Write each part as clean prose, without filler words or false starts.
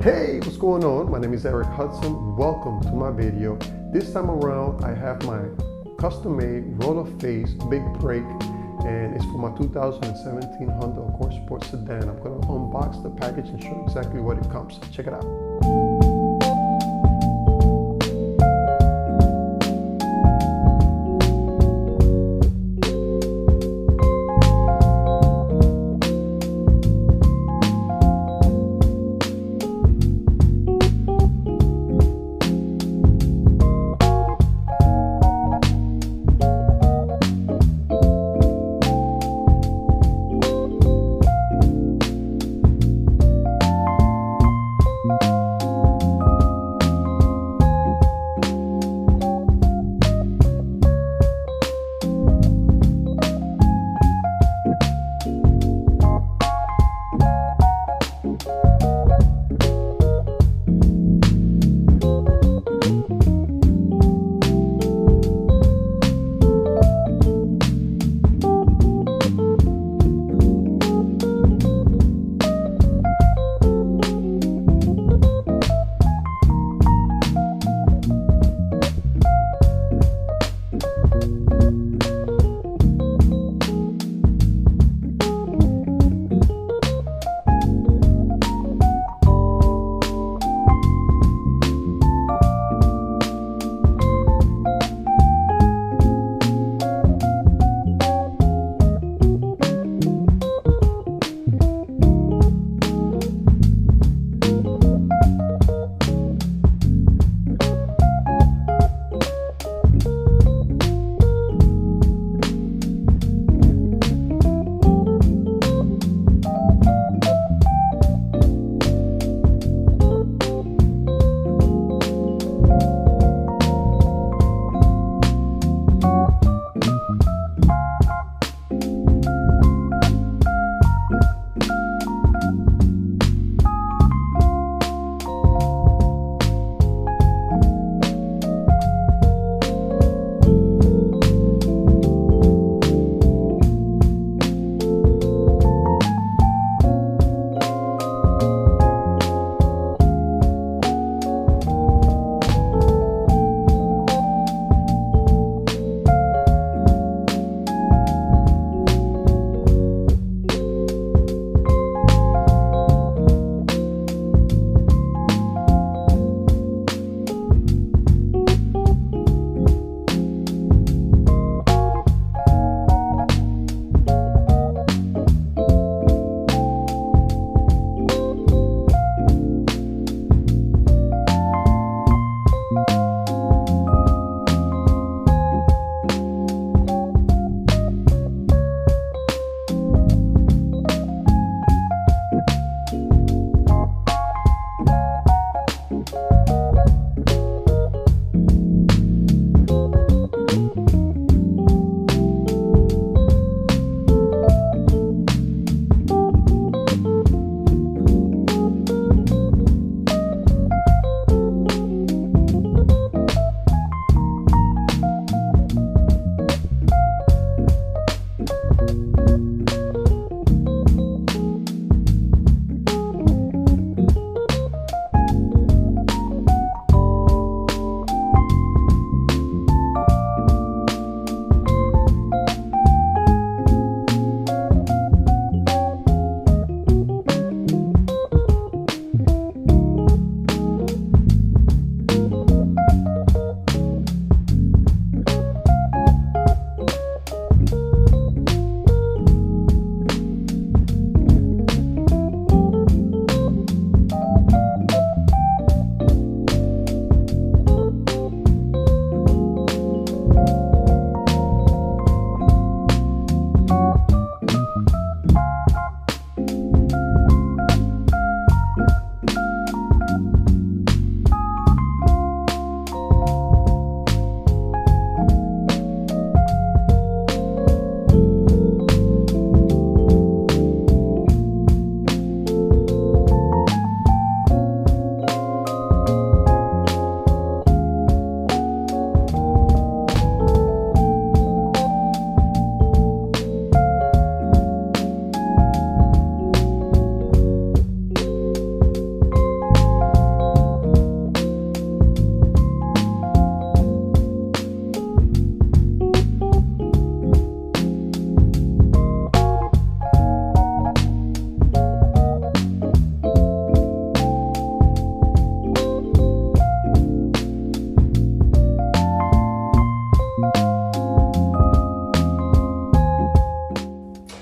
Hey, what's going on? My name is Eric Hudson. Welcome to my video. This time around, I have my custom-made RolloFace big brake, and it's for my 2017 Honda Accord Sport Sedan. I'm going to unbox the package and show exactly what it comes. Check it out.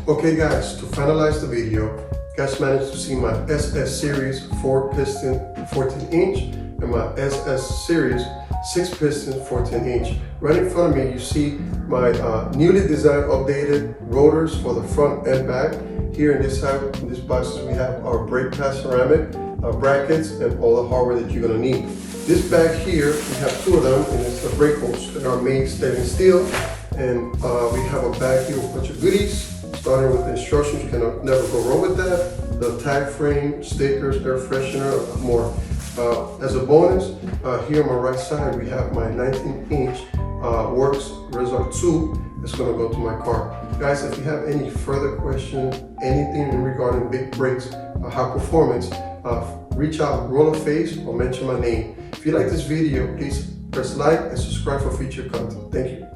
Okay guys, to finalize the video, you guys managed to see my SS-Series 4 piston 14 inch and my SS-Series 6 piston 14 inch. Right in front of me you see my newly designed updated rotors for the front and back. Here in this side, in this boxes, we have our brake pad ceramic, brackets, and all the hardware that you're gonna need. This bag here, we have two of them, and it's the brake hose that are made stainless steel. And we have a bag here with a bunch of goodies, starting with the instructions. You can never go wrong with that. The tag frame, stickers, air freshener, a lot more. As a bonus, here on my right side, we have my 19-inch Works Resort 2. It's going to go to my car. Guys, if you have any further questions, anything regarding big brakes, high performance, reach out, RolloFace, or mention my name. If you like this video, please press like and subscribe for future content. Thank you.